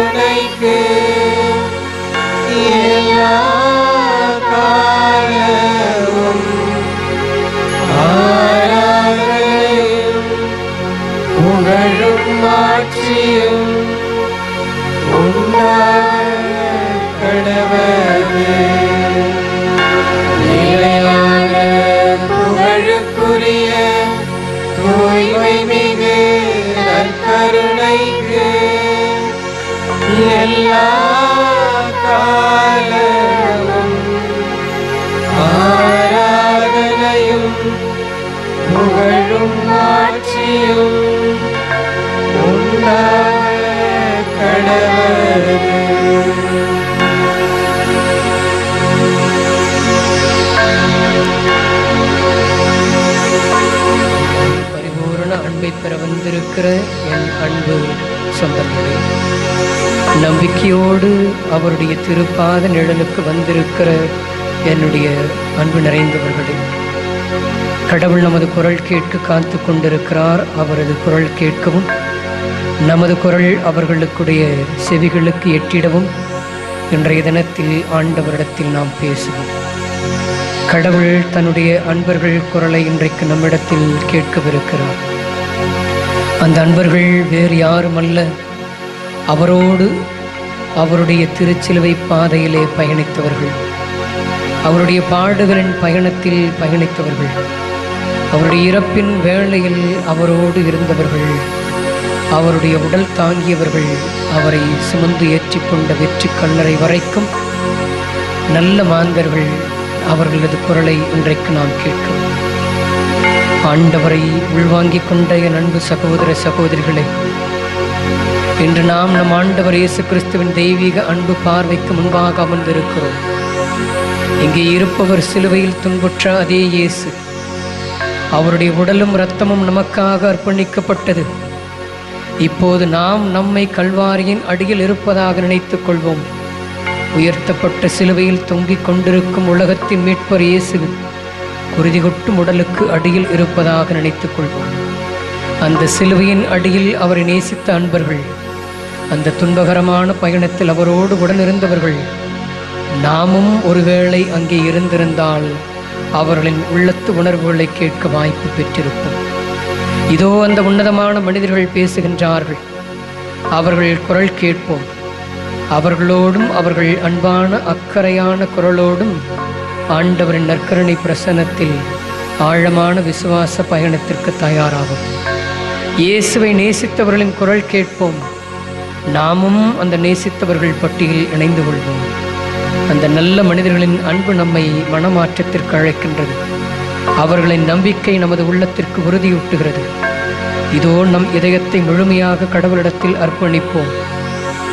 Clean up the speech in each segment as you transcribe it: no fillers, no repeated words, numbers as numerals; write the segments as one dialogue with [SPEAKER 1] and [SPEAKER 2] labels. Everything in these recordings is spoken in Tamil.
[SPEAKER 1] நற்கருணைக்கு எல்லா காலமும் ஆராதனையும் புகழும் மாட்சியும் உண்டாக கடவது. நிலையான புகழுக்குரிய தூய்மை மிகு நற்கருணைக்கு எல்லா காலமும் ஆராதனையும் புகழும் மாட்சியும் உண்டாக கடவது.
[SPEAKER 2] அன்பை பெற வந்திருக்கிற என் அன்பு சொந்தங்களே, நம்பிக்கையோடு அவருடைய திருப்பாத நிழலுக்கு வந்திருக்கிற என்னுடைய அன்பு நிறைந்தவர்களே, கடவுள் நமது குரல் கேட்க காத்து கொண்டிருக்கிறார். அவரது குரல் கேட்கவும் நமது குரல் அவர்களுக்குடைய செவிகளுக்கு எட்டிடவும் இன்றைய தினத்தில் ஆண்டவரிடத்தில் நாம் பேசுவோம். கடவுள் தன்னுடைய அன்பர்கள் குரலை இன்றைக்கு நம்மிடத்தில் கேட்கவிருக்கிறார். அந்த அன்பர்கள் வேறு யாரும் அல்ல, அவரோடு அவருடைய திருச்சிலுவை பாதையிலே பயணித்தவர்கள், அவருடைய பாடுகளின் பயணத்தில் பயணித்தவர்கள், அவருடைய இறப்பின் வேளையில் அவரோடு இருந்தவர்கள், அவருடைய உடல் தாங்கியவர்கள், அவரை சுமந்து ஏற்றிக்கொண்ட வெற்றி கல்லறை வரைக்கும் நல்ல மாந்தர்கள். அவர்களது குரலை இன்றைக்கு நாம் கேட்கிறோம். ஆண்டவரை உள்வாங்கிக் கொண்ட என் அன்பு சகோதர சகோதரிகளை, இன்று நாம் நம் ஆண்டவர் இயேசு கிறிஸ்துவின் தெய்வீக அன்பு பார்வைக்கு முன்பாக அமர்ந்திருக்கிறோம். இங்கே இருப்பவர் சிலுவையில் துன்புற்ற அதே இயேசு. அவருடைய உடலும் இரத்தமும் நமக்காக அர்ப்பணிக்கப்பட்டது. இப்போது நாம் நம்மை கல்வாரியின் அடியில் இருப்பதாக நினைத்துக் கொள்வோம். உயர்த்தப்பட்ட சிலுவையில் தொங்கிக் கொண்டிருக்கும் உலகத்தின் மீட்பர் இயேசு குருதி கொட்டும் உடலுக்கு அடியில் இருப்பதாக நினைத்துக் கொள்வோம். அந்த சிலுவையின் அடியில் அவரை நேசித்த அன்பர்கள், அந்த துன்பகரமான பயணத்தில் அவரோடு உடனிருந்தவர்கள், நாமும் ஒருவேளை அங்கே இருந்திருந்தால் அவர்களின் உள்ளத்து உணர்வுகளை கேட்க வாய்ப்பு பெற்றிருப்போம். இதோ அந்த உன்னதமான மனிதர்கள் பேசுகின்றார்கள். அவர்கள் குரல் கேட்போம். அவர்களோடும் அவர்கள் அன்பான அக்கறையான குரலோடும் ஆண்டவரின் நற்கருணை பிரசன்னத்தில் ஆழமான விசுவாச பயணத்திற்கு தயாராகும். இயேசுவை நேசித்தவர்களின் குரல் கேட்போம். நாமும் அந்த நேசித்தவர்கள் பட்டியலில் இணைந்து கொள்வோம். அந்த நல்ல மனிதர்களின் அன்பு நம்மை மனமாற்றத்திற்கு அழைக்கின்றது. அவர்களின் நம்பிக்கை நமது உள்ளத்திற்கு உறுதியூட்டுகிறது. இதோ நம் இதயத்தை முழுமையாக கடவுளிடத்தில் அர்ப்பணிப்போம்.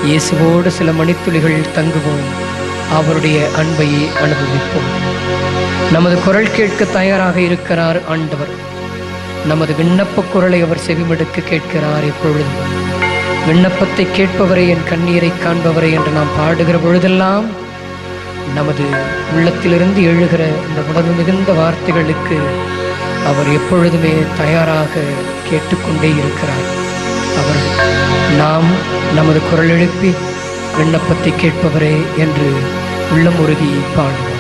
[SPEAKER 2] இயேசுவோடு சில மணித்துளிகள் தங்குவோம். அவருடைய அன்பை அனுபவிப்போம். நமது குரல் கேட்க தயாராக இருக்கிறார் ஆண்டவர். நமது விண்ணப்ப குரலை அவர் செவிமடுக்க கேட்கிறார். எப்பொழுது விண்ணப்பத்தை கேட்பவரை, என் கண்ணீரை காண்பவரை என்று நாம் பாடுகிற பொழுதெல்லாம் நமது உள்ளத்திலிருந்து எழுகிற இந்த உணர்வு மிகுந்த வார்த்தைகளுக்கு அவர் எப்பொழுதுமே தயாராக கேட்டுக்கொண்டே இருக்கிறார். அவர் நாம் நமது குரல் எழுப்பி விண்ணப்பத்தை கேட்பவரே என்று உள்ளம் உருகி பாடுவோம்.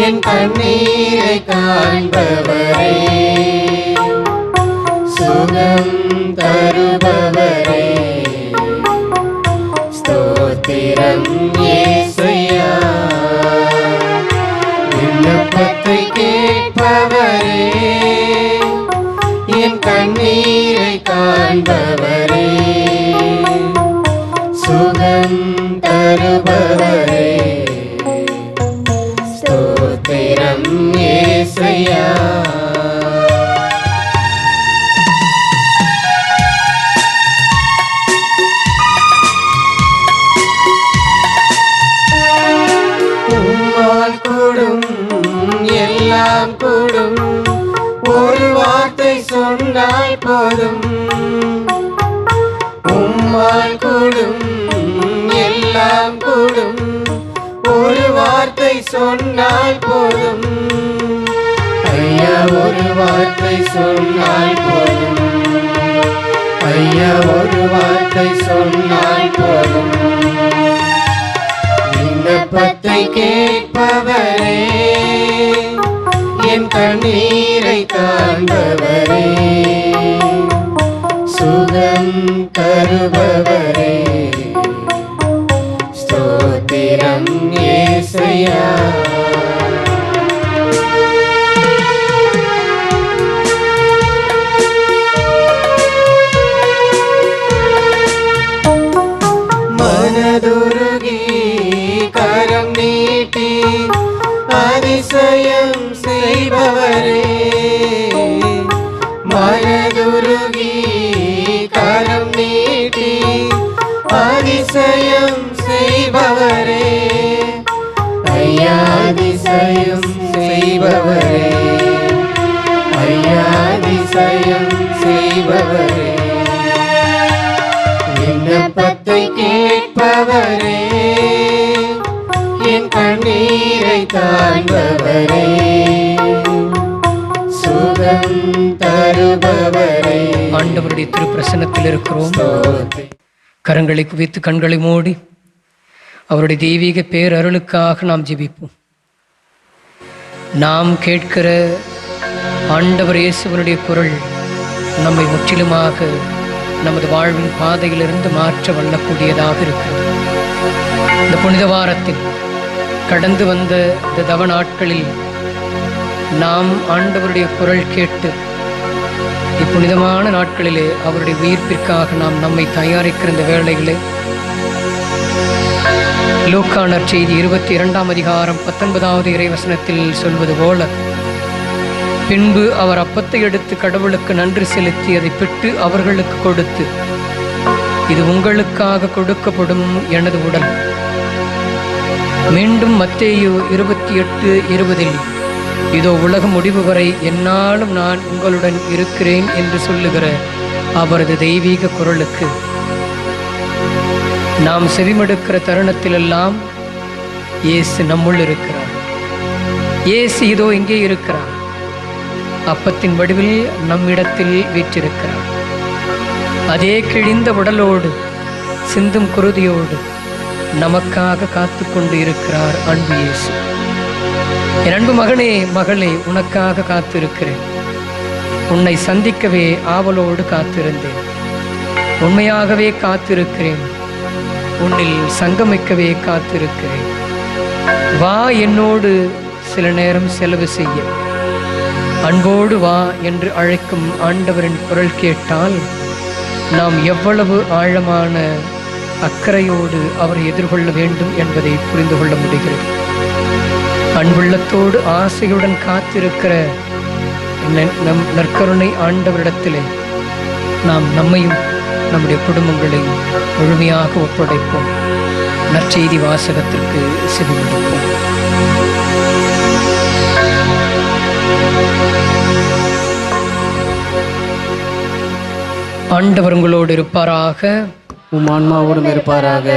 [SPEAKER 1] என் கண்ணீரை காண்பவரே, சுகம் தருபவரே, ஸ்தோத்திரம் இயேசையா. விண்ணப்பத்தை கேட்பவரே, என் கண்ணீரை காண்பவரே, சுகம் தருபவரே, ஸ்தோத்திரம் இயேசையா. உம்மால் கூடும் எல்லாம் கூடும். ஒரு வார்த்தை சொன்னால் போதும், உம்மால் கூடும் எல்லாம் கூடும். ஒரு வார்த்தை சொன்னால் போதும் ஐயா, ஒரு வார்த்தை சொன்னால் போதும் ஐயா, ஒரு வார்த்தை சொன்னால் போதும். விண்ணப்பத்தை கேட்பவரே, என் கண்ணீரை காண்பவரே, சுகம் தருபவரே, ஸ்தோத்திரம் இயேசையா. மனதுருகி கரம் நீட்டி அதிசயம் செய்பவரே, மனதுருகி கரம் நீட்டி அதிசயம் செய்பவரே, ஐயா அதிசயம் செய்பவரே, ஐயா அதிசயம் செய்பவரே, விண்ணப்பத்தை கேட்பவரே, என் கண்ணீரை காண்பவரே, சுகம் தருபவரே.
[SPEAKER 2] ஆண்டவருடைய திருப்பிரசன்னத்தில் இருக்கிறோம். கரங்களை குவித்து கண்களை மூடி அவருடைய தெய்வீக பேரருளுக்காக நாம் ஜெபிப்போம். நாம் கேட்கிற ஆண்டவர் இயேசுவனுடைய குரல் நம்மை முற்றிலுமாக நமது வாழ்வின் பாதையிலிருந்து மாற்ற வல்லக்கூடியதாக இருக்கிறது. இந்த புனித வாரத்தில் கடந்து வந்த இந்த தவ நாட்களில் நாம் ஆண்டவருடைய குரல் கேட்டு இப்புனிதமான நாட்களிலே அவருடைய உயிர்ப்பிற்காக நாம் நம்மை தயாரிக்கிற இந்த வேளைகளே லூக்கா நற்செய்தி 22ஆம் அதிகாரம் 19வது இறைவசனத்தில் சொல்வது போல, பின்பு அவர் அப்பத்தை எடுத்து கடவுளுக்கு நன்றி செலுத்தி அதை பிட்டு அவர்களுக்கு கொடுத்து, இது உங்களுக்காக கொடுக்கப்படும் எனது உடல். மீண்டும் மத்தேயு 28:20, இதோ உலக முடிவு வரை எந்நாளும் நான் உங்களுடன் இருக்கிறேன் என்று சொல்லுகிற அவரது தெய்வீக குரலுக்கு நாம் செவிமடுக்கிற தருணத்திலெல்லாம் இயேசு நம்முள் இருக்கிறார். இயேசு இதோ இங்கே இருக்கிறார், அப்பத்தின் வடிவில் நம்மிடத்தில் வீற்றிருக்கிறார். அதே கிழிந்த உடலோடு சிந்தும் குருதியோடு நமக்காக காத்து கொண்டு இருக்கிறார் அன்பு இயேசு. என் அன்பு மகனே, மகளே, உனக்காக காத்திருக்கிறேன். உன்னை சந்திக்கவே ஆவலோடு காத்திருந்தேன். உண்மையாகவே காத்திருக்கிறேன். உன்னில் சங்கமிக்கவே காத்திருக்கிறேன். வா, என்னோடு சில நேரம் செலவு செய்ய. அன்போடு வா என்று அழைக்கும் ஆண்டவரின் குரல் கேட்டால் நாம் எவ்வளவு ஆழமான அக்கறையோடு அவரை எதிர்கொள்ள வேண்டும் என்பதை புரிந்து கொள்ள முடிகிறது. அன்புள்ளத்தோடு ஆசையுடன் காத்திருக்கிற நம் நற்கருணை ஆண்டவரிடத்திலே நாம் நம்மையும் நம்முடைய குடும்பங்களையும் முழுமையாக ஒப்படைப்போம். நற்செய்தி வாசகத்திற்கு செவிமடுப்போம். ஆண்டவர் உங்களோடு இருப்பாராக,
[SPEAKER 1] உம் ஆன்மாவோடும் இருப்பாராக.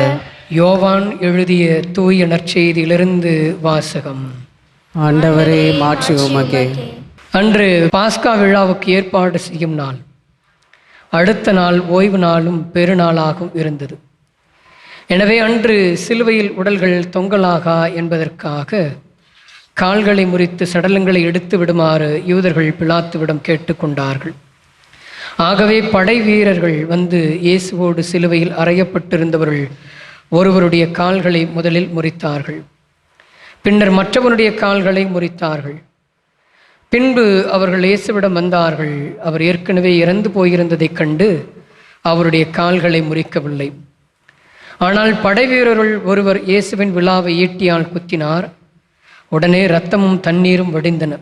[SPEAKER 2] யோவான் எழுதிய தூய நற்செய்தியிலிருந்து வாசகம்.
[SPEAKER 1] ஆண்டவரே, மாட்சி உமக்கே.
[SPEAKER 2] அன்று பாஸ்கா விழாவுக்கு ஏற்பாடு செய்யும் நாள். அடுத்த நாள் ஓய்வு நாளும் பெருநாளாகவும் இருந்தது. எனவே அன்று சிலுவையில் உடல்கள் தொங்கலாகா என்பதற்காக கால்களை முறித்து சடலங்களை எடுத்து விடுமாறு யூதர்கள் பிலாத்துவிடம் கேட்டுக்கொண்டார்கள். ஆகவே படை வீரர்கள் வந்து இயேசுவோடு சிலுவையில் அறையப்பட்டிருந்தவர்கள் ஒருவருடைய கால்களை முதலில் முறித்தார்கள். பின்னர் மற்றவனுடைய கால்களை முறித்தார்கள். பின்பு அவர்கள் இயேசுவிடம் வந்தார்கள். அவர் ஏற்கனவே இறந்து போயிருந்ததைக் கண்டு அவருடைய கால்களை முறிக்கவில்லை. ஆனால் படை வீரர்கள் ஒருவர் இயேசுவின் விழாவை ஈட்டியால் குத்தினார். உடனே இரத்தமும் தண்ணீரும் வடிந்தன.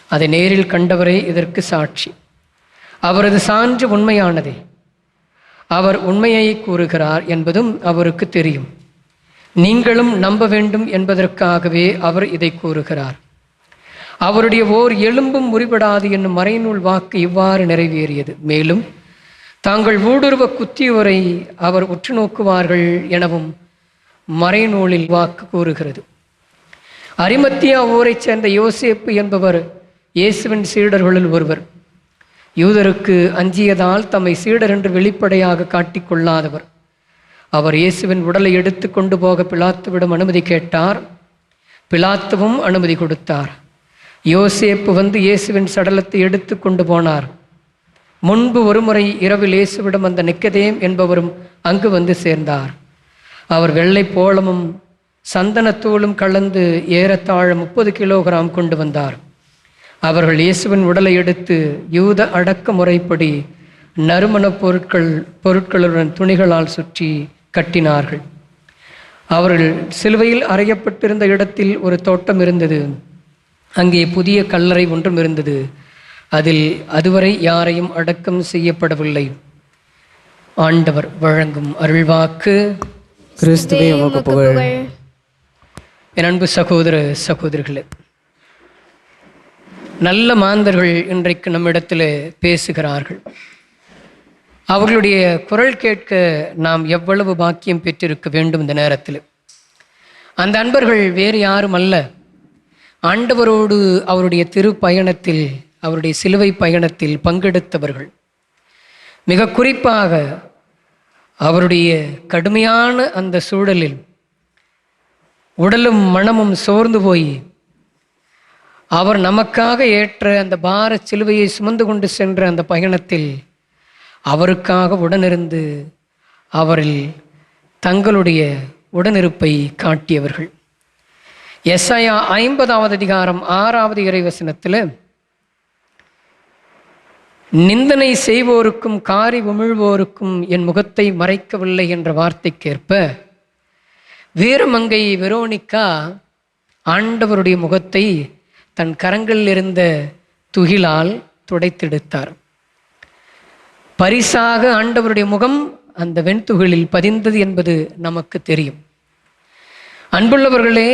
[SPEAKER 2] அதை நேரில் கண்டவரே இதற்கு சாட்சி. அவரது சான்று உண்மையானதே. அவர் உண்மையை கூறுகிறார் என்பதும் அவருக்கு தெரியும். நீங்களும் நம்ப வேண்டும் என்பதற்காகவே அவர் இதை கூறுகிறார். அவருடைய ஓர் எலும்பும் முறிபடாது என்னும் மறைநூல் வாக்கு இவ்வாறு நிறைவேறியது. மேலும் தாங்கள் ஊடுருவ குத்தியோரை அவர் உற்று நோக்குவார்கள் எனவும் மறைநூலில் வாக்கு கூறுகிறது. அரிமத்தியா ஊரைச் சேர்ந்த யோசேப்பு என்பவர் இயேசுவின் சீடர்களுள் ஒருவர். யூதருக்கு அஞ்சியதால் தம்மை சீடர் என்று வெளிப்படையாக காட்டிக்கொள்ளாதவர். அவர் இயேசுவின் உடலை எடுத்து கொண்டு போக பிலாத்துவிடம் அனுமதி கேட்டார். பிலாத்துவும் அனுமதி கொடுத்தார். யோசேப்பு வந்து இயேசுவின் சடலத்தை எடுத்து கொண்டு போனார். முன்பு ஒருமுறை இரவில் இயேசுவிடம் அந்த நிக்கதேம் என்பவரும் அங்கு வந்து சேர்ந்தார். அவர் வெள்ளை போளமும் சந்தனத்தூளும் கலந்து ஏறத்தாழ 30 கிலோகிராம் கொண்டு வந்தார். அவர்கள் இயேசுவின் உடலை எடுத்து யூத அடக்க முறைப்படி நறுமணப் பொருட்களுடன் துணிகளால் சுற்றி கட்டினார்கள். அவர்கள் சிலுவையில் அறையப்பட்டிருந்த இடத்தில் ஒரு தோட்டம் இருந்தது. அங்கே புதிய கல்லறை ஒன்றும் இருந்தது. அதில் அதுவரை யாரையும் அடக்கம் செய்யப்படவில்லை. ஆண்டவர் வழங்கும் அருள்வாக்கு.
[SPEAKER 1] கிறிஸ்துவே உமக்கு புகழ்.
[SPEAKER 2] என் அன்பு சகோதர சகோதரிகளே, நல்ல மாந்தர்கள் இன்றைக்கு நம்மிடத்தில் பேசுகிறார்கள். அவர்களுடைய குரல் கேட்க நாம் எவ்வளவு பாக்கியம் பெற்றிருக்க வேண்டும். இந்த நேரத்தில் அந்த அன்பர்கள் வேறு யாரும் அல்ல, ஆண்டவரோடு அவருடைய திருப்பயணத்தில், அவருடைய சிலுவை பயணத்தில் பங்கெடுத்தவர்கள். மிக குறிப்பாக அவருடைய கடுமையான அந்த சூழலில் உடலும் மனமும் சோர்ந்து போய் அவர் நமக்காக ஏற்ற அந்த பார சிலுவையை சுமந்து கொண்டு சென்ற அந்த பயணத்தில் அவருக்காக உடனிருந்து அவரில் தங்களுடைய உடனிருப்பை காட்டியவர்கள். எசாயா 50வது அதிகாரம் 6வது இறைவசனத்தில், நிந்தனை செய்வோருக்கும் காரி உமிழ்வோருக்கும் என் முகத்தை மறைக்கவில்லை என்ற வார்த்தைக்கேற்ப வீரமங்கை வெரோனிக்கா ஆண்டவருடைய முகத்தை தன் கரங்களில் இருந்த துகிலால் துடைத்தெடுத்தார். பரிசாக ஆண்டவருடைய முகம் அந்த வெண்துகிலில் பதிந்தது என்பது நமக்கு தெரியும். அன்புள்ளவர்களே,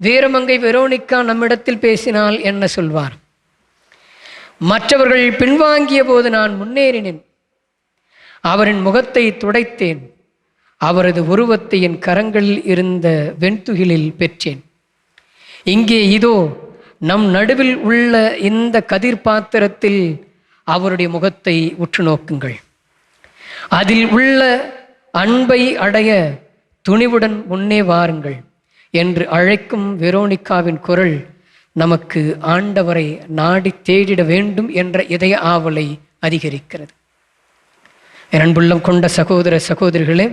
[SPEAKER 2] வீரமங்கை வெரோனிக்கா நம்மிடத்தில் பேசினால் என்ன சொல்வார்? மற்றவர்கள் பின்வாங்கிய போது நான் முன்னேறினேன், அவரின் முகத்தை துடைத்தேன், அவரது உருவத்தை என் கரங்களில் இருந்த வெண்துகிலில் பெற்றேன். இங்கே இதோ நம் நடுவில் உள்ள இந்த கதிர் பாத்திரத்தில் அவருடைய முகத்தை உற்று நோக்குங்கள். அதில் உள்ள அன்பை அடைய துணிவுடன் முன்னே வாருங்கள் என்று அழைக்கும் வெரோனிக்காவின் குரல் நமக்கு ஆண்டவரை நாடி தேடிட வேண்டும் என்ற இதய ஆவலை அதிகரிக்கிறது. என் அன்புள்ளம் கொண்ட சகோதர சகோதரிகளே,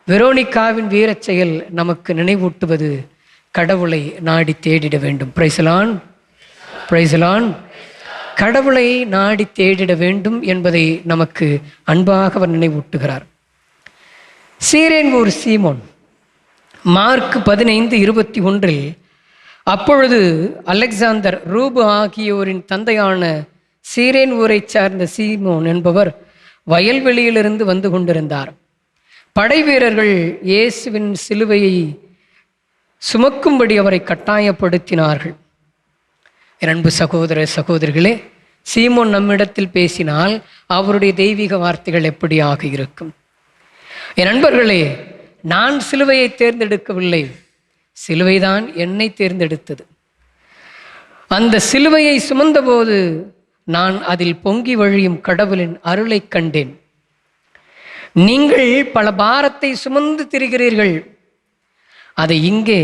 [SPEAKER 2] வெரோனிக்காவின் வீரச் செயல் நமக்கு நினைவூட்டுவது கடவுளை நாடி தேடிட வேண்டும். பிரைசலான், பிரைசலான். கடவுளை நாடி தேடிட வேண்டும் என்பதை நமக்கு அன்பாக அவர் நினைவூட்டுகிறார். சீரேன் ஊர் சீமோன் மார்க் 15:21 அப்பொழுது அலெக்சாந்தர், ரூபு ஆகியோரின் தந்தையான சீரேன் ஊரை சார்ந்த சீமோன் என்பவர் வயல்வெளியிலிருந்து வந்து கொண்டிருந்தார். படை வீரர்கள் இயேசுவின் சிலுவையை சுமக்கும்படி அவரை கட்டாயப்படுத்தினார்கள். என் அன்பு சகோதர சகோதரிகளே, சீமோன் நம்மிடத்தில் பேசினால் அவருடைய தெய்வீக வார்த்தைகள் எப்படியாக இருக்கும்? என் நண்பர்களே, நான் சிலுவையை தேர்ந்தெடுக்கவில்லை, சிலுவைதான் என்னை தேர்ந்தெடுத்தது. அந்த சிலுவையை சுமந்தபோது நான் அதில் பொங்கி வழியும் கடவுளின் அருளை கண்டேன். நீங்கள் பல பாரத்தை சுமந்து திரிகிறீர்கள், அதை இங்கே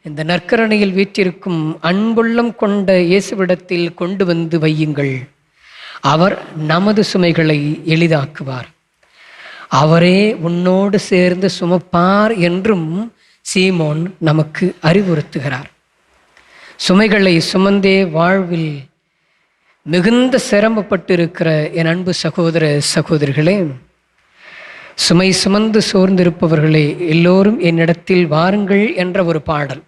[SPEAKER 2] இந்த நற்கரணையில் வீற்றிருக்கும் அன்புள்ளம் கொண்ட இயேசுவிடத்தில் கொண்டு வந்து வையுங்கள். அவர் நமது சுமைகளை எளிதாக்குவார், அவரே உன்னோடு சேர்ந்து சுமப்பார் என்றும் சீமோன் நமக்கு அறிவுறுத்துகிறார். சுமைகளை சுமந்தே வாழ்வில் மிகுந்த சிரமப்பட்டிருக்கிற என் அன்பு சகோதர சகோதரிகளே, சுமை சுமந்து சோர்ந்திருப்பவர்களே, எல்லோரும் என்னிடத்தில் வாருங்கள் என்ற ஒரு பாடல்.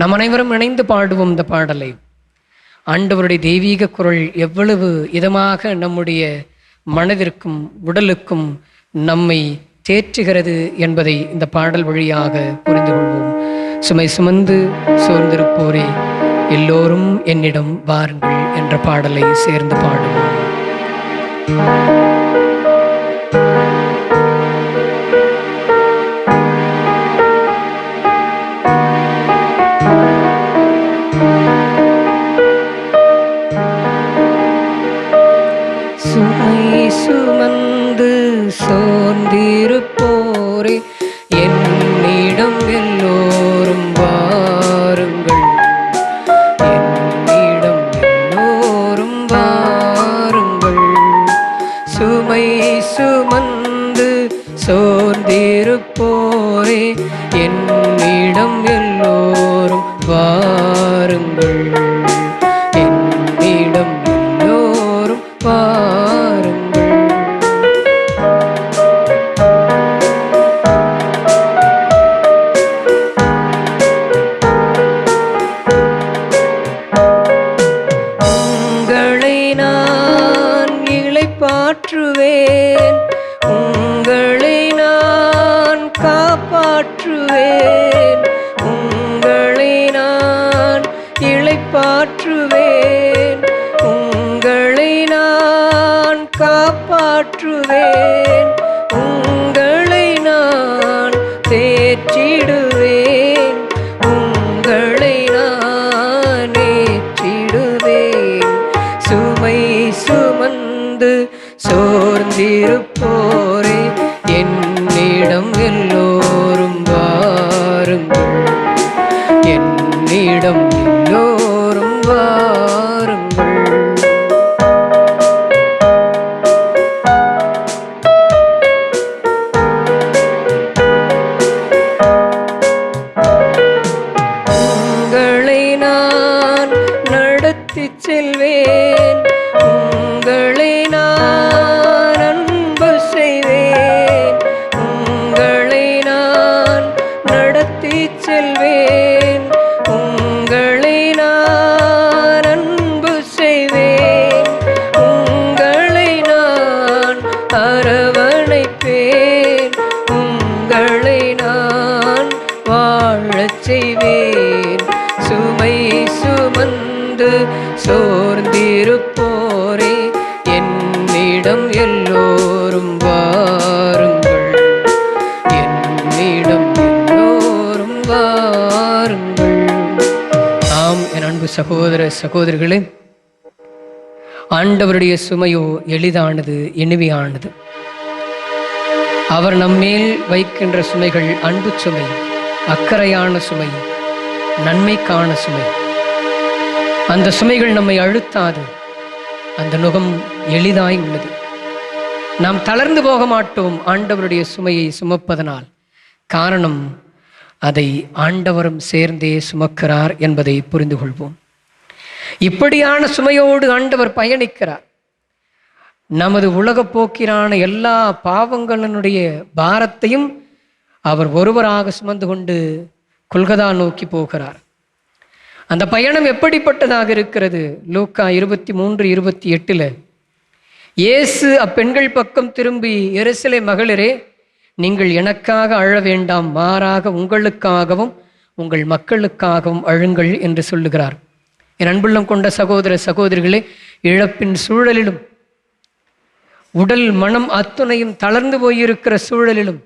[SPEAKER 2] நம் அனைவரும் இணைந்து பாடுவோம் இந்த பாடலை. ஆண்டவருடைய தெய்வீக குரல் எவ்வளவு இதமாக நம்முடைய மனதிற்கும் உடலுக்கும் நம்மை தேற்றுகிறது என்பதை இந்த பாடல் வழியாக புரிந்து கொள்வோம். சுமை சுமந்து சோர்ந்திருப்போரே எல்லோரும் என்னிடம் வாருங்கள் என்ற பாடலை சேர்ந்து பாடுவோம். சுமை சுமந்து சோர்ந்திருப்போரே என்னிடம் எல்லோரும் வாருங்கள், என்னிடம் எல்லோரும் வாருங்கள். சுமை சுமந்து சோர்ந்திருப்போரே என்னிடம் எல்லோரும் வாருங்கள், என்னிடம் எல்லோரும் வாருங்கள். உங்களை நான் இளைப்பாற்றுவேன், உங்களை நான் காப்பாற்றுவேன், உங்களை நான் இளைப்பாற்றுவேன், உங்களை நான் காப்பாற்றுவேன், உங்களை நான் தேற்றிடுவேன், உங்களை நான் ஏற்றிடுவேன். சுமை சுமந்து சோர்ந்திருப்போரே என்னிடம் எல்லோரும் வாருங்கள், என்னிடம் எல்லோரும் வாருங்கள். உங்களை நான் நடத்திச் செல்வேன், உங்களை நான் அன்பு செய்வேன், உங்களை நான் நடத்திச் செல்வேன், உங்களை நான் அன்பு செய்வேன், உங்களை நான் அரவணைப்பேன், உங்களை நான் வாழச் செய்வேன். சுமை சுமந்து சோர்ந்திருப்போரே என்னிடம் எல்லோரும் வாருங்கள், என்னிடம் எல்லோரும் வாருங்கள். ஆம் என் அன்பு சகோதர சகோதரிகளே, ஆண்டவருடைய சுமையோ எளிதானது, இனிமையானது. அவர் நம்மேல் வைக்கின்ற சுமைகள் அன்பு சுமை, அக்கறையான சுமை, நன்மைக்கான சுமை. அந்த சுமைகள் நம்மை அழுத்தாது, அந்த நுகம் எளிதாய் உள்ளது. நாம் தளர்ந்து போக மாட்டோம் ஆண்டவருடைய சுமையை சுமப்பதனால். காரணம், அதை ஆண்டவரும் சேர்ந்தே சுமக்கிறார் என்பதை புரிந்து கொள்வோம். இப்படியான சுமையோடு ஆண்டவர் பயணிக்கிறார். நமது உலகப் போக்கிலான எல்லா பாவங்களினுடைய பாரத்தையும் அவர் ஒருவராக சுமந்து கொண்டு கொல்கதா நோக்கி போகிறார். அந்த பயணம் எப்படிப்பட்டதாக இருக்கிறது? லூக்கா 23:28 இயேசு அப்பெண்கள் பக்கம் திரும்பி, எருசலேம் மகளிரே, நீங்கள் எனக்காக அழ வேண்டாம், மாறாக உங்களுக்காகவும் உங்கள் மக்களுக்காகவும் அழுங்கள் என்று சொல்லுகிறார். என் அன்புள்ளம் கொண்ட சகோதர சகோதரிகளே, இழப்பின் சூழலிலும், உடல் மனம் அத்துணையும் தளர்ந்து போயிருக்கிற சூழலிலும்,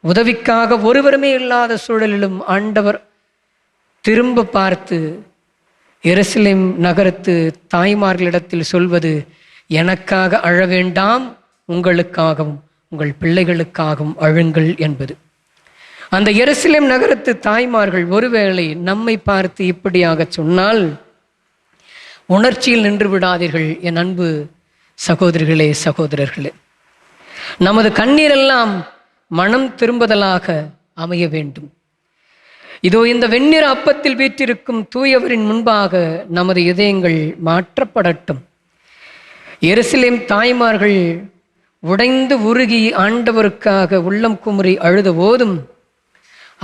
[SPEAKER 2] உதவிக்காக ஒருவருமே இல்லாத சூழலிலும் ஆண்டவர் திரும்ப பார்த்து எருசலேம் நகரத்து தாய்மார்களிடத்தில் சொல்வது, எனக்காக அழ வேண்டாம், உங்களுக்காகவும் உங்கள் பிள்ளைகளுக்காகவும் அழுங்கள் என்பது. அந்த எருசலேம் நகரத்து தாய்மார்கள் ஒருவேளை நம்மை பார்த்து இப்படியாக சொன்னால், உணர்ச்சியில் நின்று விடாதீர்கள் என் அன்பு சகோதரிகளே சகோதரர்களே. நமது கண்ணீரெல்லாம் மனம் திரும்புதலாக அமைய வேண்டும். இதோ இந்த வெண்ணிற அப்பத்தில் வீற்றிருக்கும் தூயவரின் முன்பாக நமது இதயங்கள் மாற்றப்படட்டும். எருசலேம் தாய்மார்கள் உடைந்து உருகி ஆண்டவருக்காக உள்ளம் குமுறி அழுத போதும்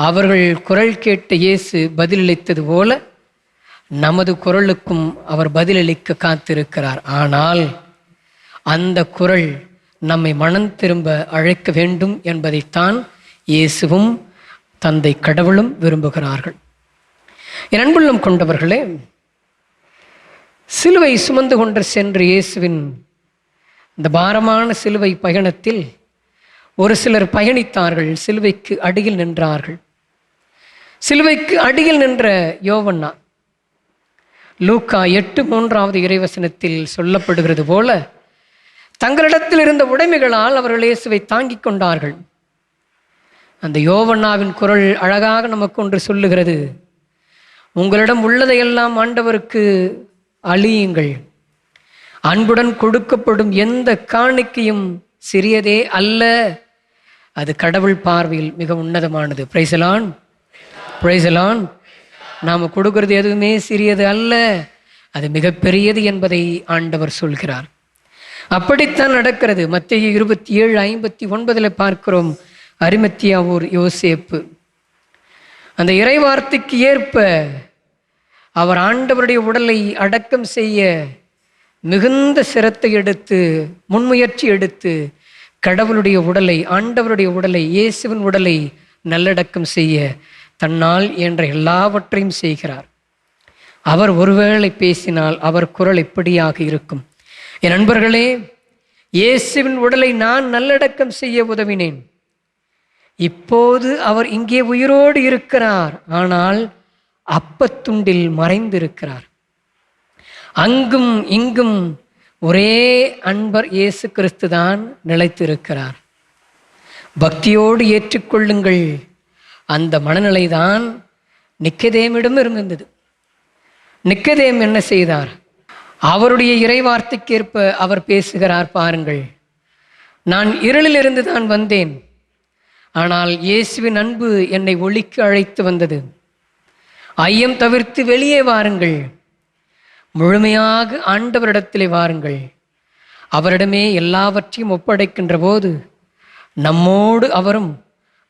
[SPEAKER 2] அவர்கள் குரல் கேட்ட இயேசு பதிலளித்தது போல நமது குரலுக்கும் அவர் பதிலளிக்க காத்திருக்கிறார். ஆனால் அந்த குரல் நம்மை மனம் திரும்ப அழைக்க வேண்டும் என்பதைத்தான் இயேசுவும் தந்தை கடவுளும் விரும்புகிறார்கள். என் அன்புள்ளம் கொண்டவர்களே, சிலுவை சுமந்து கொண்டு சென்று இயேசுவின் இந்த பாரமான சிலுவை பயணத்தில் ஒரு சிலர் பயணித்தார்கள், சிலுவைக்கு அடியில் நின்றார்கள். சிலுவைக்கு அடியில் நின்ற யோவன்னா, லூக்கா 8:3 இறைவசனத்தில் சொல்லப்படுகிறது போல, தங்களிடத்தில் இருந்த உடைமைகளால் அவர்கள் இயேசுவை தாங்கிக் கொண்டார்கள். அந்த யோவன்னாவின் குரல் அழகாக நமக்கு ஒன்று சொல்லுகிறது. உங்களிடம் உள்ளதையெல்லாம் ஆண்டவருக்கு அளியுங்கள். அன்புடன் கொடுக்கப்படும் எந்த காணிக்கையும் சிறியதே அல்ல, அது கடவுள் பார்வையில் மிக உன்னதமானது. பிரைசலான், பிரைசலான். நாம் கொடுக்கிறது எதுவுமே சிறியது அல்ல, அது மிகப்பெரியது என்பதை ஆண்டவர் சொல்கிறார். அப்படித்தான் நடக்கிறது. மத்தேயு 27:59 பார்க்கிறோம். அரிமத்தியா ஊர் யோசேப்பு அந்த இறைவார்த்தைக்கு ஏற்ப அவர் ஆண்டவருடைய உடலை அடக்கம் செய்ய மிகுந்த சிரத்தை எடுத்து, முன்முயற்சி எடுத்து, கடவுளுடைய உடலை, ஆண்டவருடைய உடலை, இயேசுவின் உடலை நல்லடக்கம் செய்ய தன்னால் என்ற எல்லாவற்றையும் செய்கிறார். அவர் ஒருவேளை பேசினால் அவர் குரல் எப்படியாக இருக்கும்? என் நண்பர்களே, இயேசுவின் உடலை நான் நல்லடக்கம் செய்ய உதவினேன். இப்போது அவர் இங்கே உயிரோடு இருக்கிறார், ஆனால் அப்பத்துண்டில் மறைந்திருக்கிறார். அங்கும் இங்கும் ஒரே அன்பர் இயேசு கிறிஸ்து தான் நிலைத்திருக்கிறார். பக்தியோடு ஏற்றுக்கொள்ளுங்கள். அந்த மனநிலைதான் நிக்கதேமிடம் இருந்தது. நிக்கதேம் என்ன செய்தார்? அவருடைய இறைவார்த்தைக்கேற்ப அவர் பேசுகிறார். பாருங்கள், நான் இருளிலிருந்து தான் வந்தேன், ஆனால் இயேசுவின் அன்பு என்னை ஒளிக்கு அழைத்து வந்தது. ஐயம் தவிர்த்து வெளியே வாருங்கள், முழுமையாக ஆண்டவரிடத்திலே வாருங்கள். அவரிடமே எல்லாவற்றையும் ஒப்படைக்கின்ற போது நம்மோடு அவரும்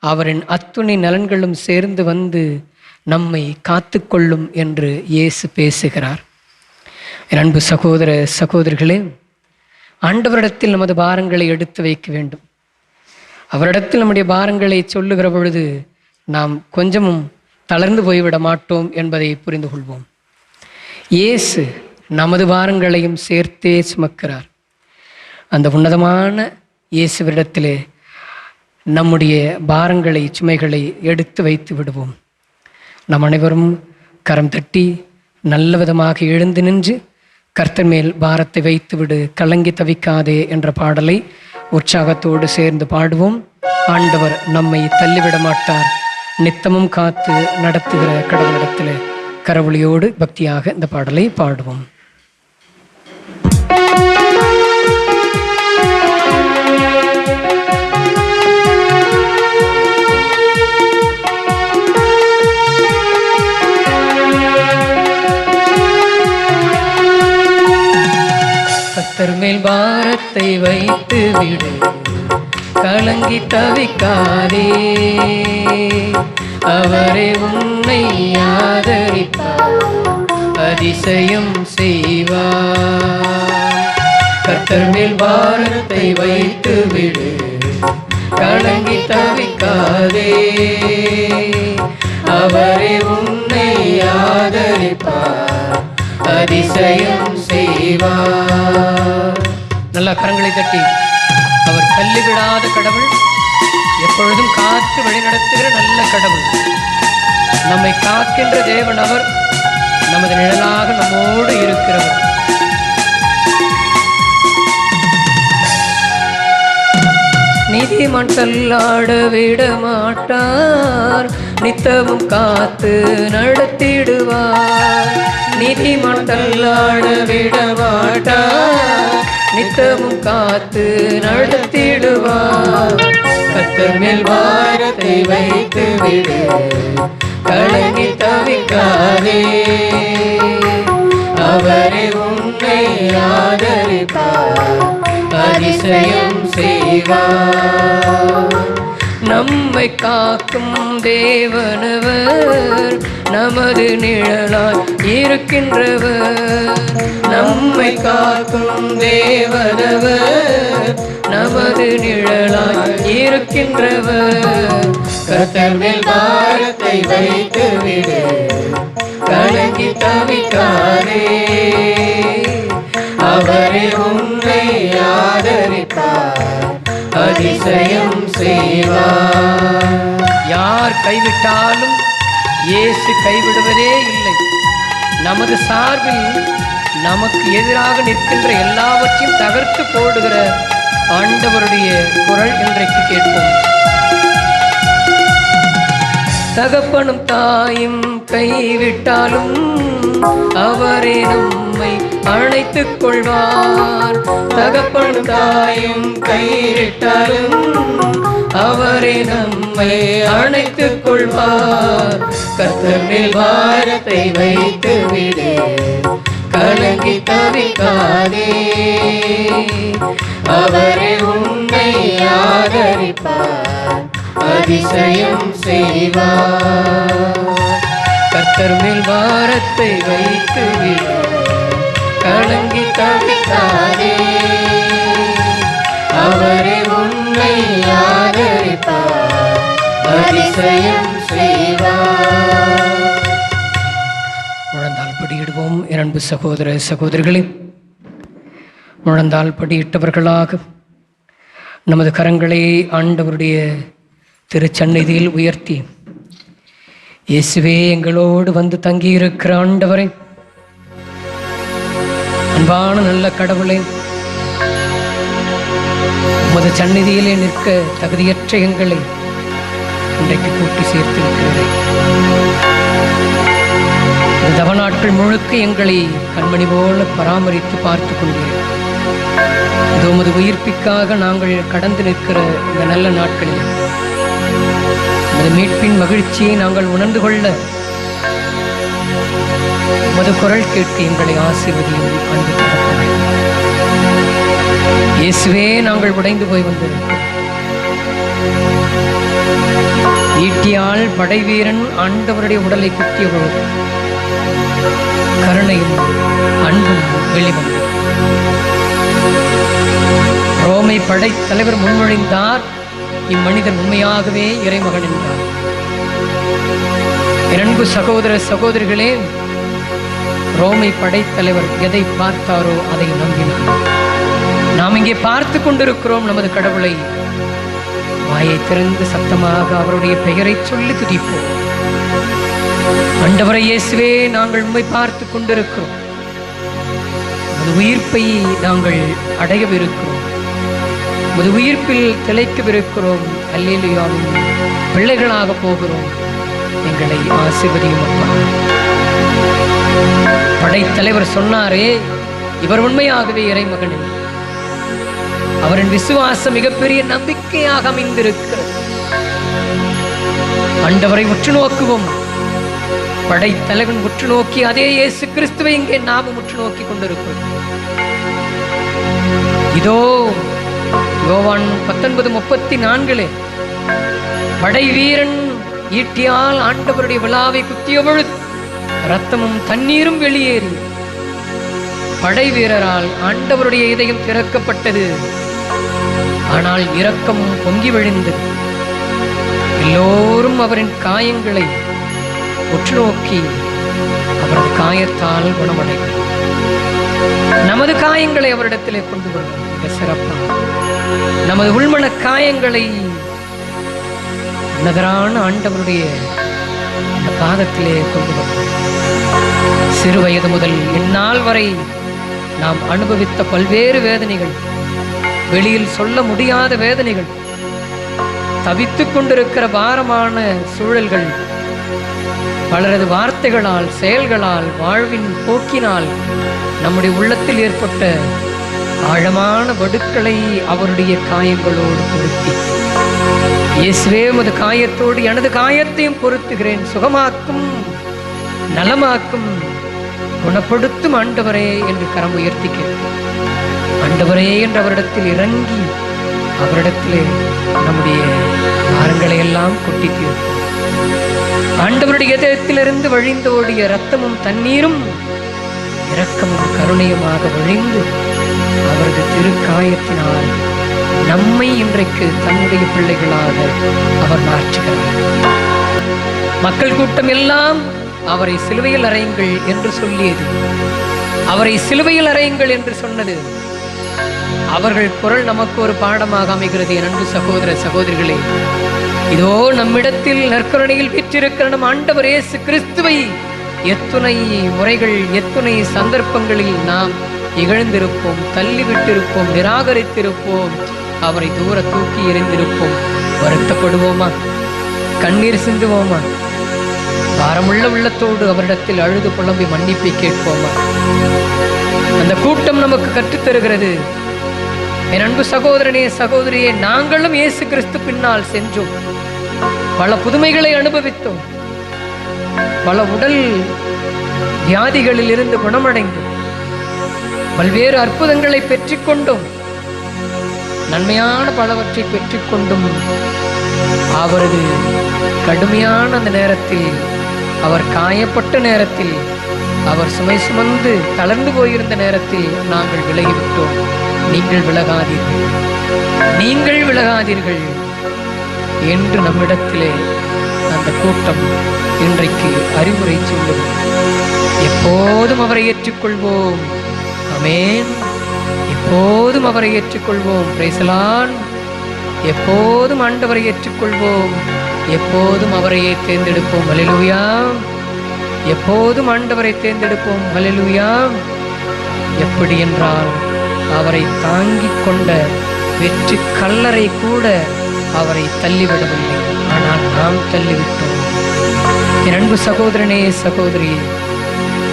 [SPEAKER 2] அவரின் அத்துணை நலன்களும் சேர்ந்து வந்து நம்மை காத்து கொள்ளும் என்று இயேசு பேசுகிறார். என் அன்பு சகோதர சகோதரிகளே, ஆண்டவரிடத்தில் நமது பாரங்களை எடுத்து வைக்க வேண்டும். அவரிடத்தில் நம்முடைய பாரங்களை சொல்லுகிற பொழுது நாம் கொஞ்சமும் தளர்ந்து போய்விட மாட்டோம் என்பதை புரிந்து கொள்வோம். இயேசு நமது பாரங்களையும் சேர்த்தே சுமக்கிறார். அந்த உன்னதமான இயேசுவிடத்திலே நம்முடைய பாரங்களை, சுமைகளை எடுத்து வைத்து விடுவோம். நம் அனைவரும் கரம் தட்டி நல்ல விதமாக எழுந்து நின்று, கர்த்தர் மேல் பாரத்தை வைத்து விடு, கலங்கி தவிக்காதே என்ற பாடலை உற்சாகத்தோடு சேர்ந்து பாடுவோம். ஆண்டவர் நம்மை தள்ளிவிட மாட்டார். நித்தமும் காத்து நடத்துகிற கடவுளிடத்தில் கரவொலியோடு பக்தியாக இந்த பாடலை பாடுவோம். கர்த்தர் மேல் பாரத்தை வைத்து விடு, கலங்கி தவிக்காதே, அவரே உன்னை ஆதரிப்பார், அதிசயம் செய்வார். கர்த்தர் மேல் பாரத்தை வைத்து விடு, கலங்கி தவிக்காதே, அவரே உன்னை ஆதரிப்பார், அதிசயம் செய்வார். நல்ல கரங்களை தட்டி, அவர் தள்ளிவிடாத கடவுள், எப்பொழுதும் காத்து வழிநடத்துகிற நல்ல கடவுள், நம்மை காக்கின்ற தேவன். அவர் நமது நிழலாக நம்மோடு இருக்கிறவர். நீதிமான் தள்ளாட விட மாட்டார், நித்தமும் காத்து நடத்திடுவார். நீதிமான் தள்ளாட விட மாட்டார், நித்தமும் காத்து நடத்திடுவார். கர்த்தர் மேல் பாரத்தை வைத்து விடு, கலங்கி தவிக்காதே, அவரே உன்னை ஆதரிப்பார், அதிசயம் செய்வார். நம்மை காக்கும் தேவனவர், நமது நிழலாய் இருக்கின்றவர். நம்மை காக்கும் தேவனவர், நமது நிழலாய் இருக்கின்றவர்.
[SPEAKER 3] கர்த்தர் மேல் பாரத்தை வைத்து விடு, கலங்கி தவிக்காதே. அவரே உன்னை ஆதரிப்பார், அதிசயம் செய்வார்.
[SPEAKER 2] யார் கைவிட்டாலும் இயேசு கைவிடுவதே இல்லை. நமது சார்பில் நமக்கு எதிராக நிற்கின்ற எல்லாவற்றையும் தகர்த்து போடுகிற ஆண்டவருடைய குரல் இன்றைக்கு கேட்போம். தகப்பனும் தாயும் கைவிட்டாலும் அவரே நம்மை அணைத்துக் கொள்வார். தகப்பனும் தாயும் கைவிட்டாலும் அவரே நம்மை அணைத்துக் கொள்வார்.
[SPEAKER 3] கர்த்தர் மேல் பாரத்தை வைத்து விடு, கலங்கி தவிக்காதே. அவரே உன்னை ஆதரிப்பார், அதிசயம் செய்வார்.
[SPEAKER 2] கர்த்தர் மேல் பாரத்தை வைத்து விடு,
[SPEAKER 3] கலங்கி தவிக்காதே. அவரே உன்னை ஆதரிப்பார், அதிசயம் செய்வார்.
[SPEAKER 2] முழந்தால் படியிடுவோம். என் அன்பு சகோதர சகோதரிகளே, முழந்தால் படியிட்டவர்களாக நமது கரங்களை ஆண்டவருடைய திருச்சந்நிதியில் உயர்த்தி, இயேசுவே எங்களோடு வந்து தங்கியிருக்கிற ஆண்டவரே, அன்பான நல்ல கடவுளே, உமது சந்நிதியிலே நிற்க தகுதியற்ற எங்களை இன்றைக்கு கூட்டி சேர்த்திருக்கிறேன். இந்த தவ நாட்கள் முழுக்க எங்களை கண்மணி போல பராமரித்து பார்த்து கொண்டீர்கள். இது உமது உயிர்ப்பிற்காக நாங்கள் கடந்து நிற்கிற இந்த நல்ல நாட்களில் உமது மீட்பின் மகிழ்ச்சியை நாங்கள் உணர்ந்து கொள்ள உமது குரல் கேட்டு எங்களை ஆசீர்வதியும் அன்பு தகப்பனே. இயேசுவே, நாங்கள் உடைந்து போய் வந்திருக்கிறோம். ஈட்டியால் படைவீரன் ஆண்டவருடைய உடலை குத்திய பொழுது கருணையும் அன்பும் வெளிவந்தது. ரோமை படை தலைவர் முன்மொழிந்தார், இம்மனிதன் உண்மையாகவே இறைமகன் என்றார். என் அன்பு சகோதர சகோதரிகளே, ரோமை படைத்தலைவர் எதை பார்த்தாரோ அதை நம்பினார். நாம் இங்கே பார்த்து கொண்டிருக்கிறோம் நமது கடவுளை. வாயை திறந்து சத்தமாக அவருடைய பெயரை சொல்லி துதிப்போம். ஆண்டவரே இயேசுவே, நாங்கள் உம்மை பார்த்து கொண்டிருக்கிறோம். உமது உயிர்ப்பை நாங்கள் அடையவிருக்கிறோம். உமது உயிர்ப்பில் திளைக்கவிருக்கிறோம். அல்லேலூயாவின் பிள்ளைகளாக போகிறோம். எங்களை ஆசீர்வதியும் அப்பா. படைத்தலைவர் சொன்னாரே, இவர் உண்மையாகவே இறைமகன். அவரின் விசுவாசம் மிகப்பெரிய நம்பிக்கையாக அமைந்திருக்கிறது. ஆண்டவரை உற்று நோக்குவோம். படைத்தலைவன் உற்று நோக்கி அதே இயேசு கிறிஸ்துவை இங்கே நாமும் உற்று நோக்கி கொண்டிருக்கிறோம். இதோ யோவான் 19:34 படை வீரன் ஈட்டியால் ஆண்டவருடைய விழாவை குத்திய பொழுது இரத்தமும் தண்ணீரும் வெளியேறி படை வீரரால் ஆண்டவருடைய இதயம் திறக்கப்பட்டது. ஆனால் இரக்கம் பொங்கி விழுந்தது. எல்லோரும் அவரின் காயங்களை உற்று நோக்கி அவரது காயத்தால் குணமடைந்தார். நமது காயங்களை அவரிடத்திலே கொண்டு வருவோம். மிக சிறப்பாக நமது உள்மன காயங்களை உன்னதரான ஆண்டவருடைய அந்த பாதத்திலே கொண்டு வருவோம். சிறு வயது முதல் இந்நாள் வரை நாம் அனுபவித்த பல்வேறு வேதனைகள், வெளியில் சொல்ல முடியாத வேதனைகள், தவித்துக் கொண்டிருக்கிற பாரமான சூழல்கள், பலரது வார்த்தைகளால், செயல்களால், வாழ்வின் போக்கினால் நம்முடைய உள்ளத்தில் ஏற்பட்ட ஆழமான வடுக்களை அவருடைய காயங்களோடு பொருத்தி, இயேசுவே உமது காயத்தோடு எனது காயத்தையும் பொருத்துகிறேன், சுகமாக்கும், நலமாக்கும், குணப்படுத்தும் ஆண்டவரே என்று கரம் உயர்த்தி கேட்போம். ஆண்டவரே என்று அவரிடத்தில் இறங்கி அவரிடத்திலே நம்முடைய பாரங்களை எல்லாம் கொட்டி தீர்ப்போம். ஆண்டவருடைய இதயத்திலிருந்து வழிந்தோடிய இரத்தமும் தண்ணீரும் இரக்கமும் கருணையுமாக வழிந்து அவரது திருக்காயத்தினால் நம்மை இன்றைக்கு தன்னுடைய பிள்ளைகளாக அவர் மாற்றுகிறார். மக்கள் கூட்டம் எல்லாம் அவரை சிலுவையில் அறையுங்கள் என்று சொல்லியது, அவரை சிலுவையில் அறையுங்கள் என்று சொன்னது. அவர்கள் குரல் நமக்கு ஒரு பாடமாக அமைகிறது. என் அன்பு சகோதர சகோதரிகளே, இதோ நம்மிடத்தில் நற்கருணையில் பெற்றிருக்கிற நம் ஆண்டவர் இயேசு கிறிஸ்துவை எத்துணை முறைகள், எத்துணை சந்தர்ப்பங்களில் நாம் இகழ்ந்திருப்போம், தள்ளிவிட்டிருப்போம், நிராகரித்திருப்போம், அவரை தூர தூக்கி எறிந்திருப்போம். வருத்தப்படுவோமா? கண்ணீர் சிந்துவோமா? பாரமுள்ள உள்ளத்தோடு அவரிடத்தில் அழுது புலம்பி மன்னிப்பை கேட்போமா? அந்த கூட்டம் நமக்கு கற்றுத்தருகிறது. என் அன்பு சகோதரனே சகோதரியே, நாங்களும் இயேசு கிறிஸ்து பின்னால் சென்றோம், பல புதுமைகளை அனுபவித்தோம், பல உடல் வியாதிகளில் இருந்து குணமடைந்தோம், பல்வேறு அற்புதங்களை பெற்றுக்கொண்டோம், நன்மையான பலவற்றை பெற்றுக்கொண்டும் அவரது கடுமையான அந்த நேரத்தில், அவர் காயப்பட்ட நேரத்தில், அவர் சுமை சுமந்து தளர்ந்து போயிருந்த நேரத்தில் நாங்கள் விலகிவிட்டோம். நீங்கள் விலகாதீர்கள், நீங்கள் விலகாதீர்கள் என்று நம்மிடத்திலே அந்த கூட்டம் இன்றைக்கு அறிவுரை சொல்லுது. எப்போதும் அவரை ஏற்றுக்கொள்வோம். ஆமென். எப்போதும் அவரை ஏற்றுக்கொள்வோம். Praise the Lord. எப்போதும் ஆண்டவரை ஏற்றுக்கொள்வோம், எப்போதும் அவரையே தேர்ந்தெடுப்போம். ஹல்லேலூயா. எப்போதும் ஆண்டவரை தேர்ந்தெடுப்போம். ஹல்லேலூயா. எப்படி என்றால், அவரை தாங்கிக் கொண்ட வெற்றி கல்லறை கூட அவரை தள்ளிவிடவில்லை, ஆனால் நாம் தள்ளிவிட்டோம். என் அன்பு சகோதரனே சகோதரி,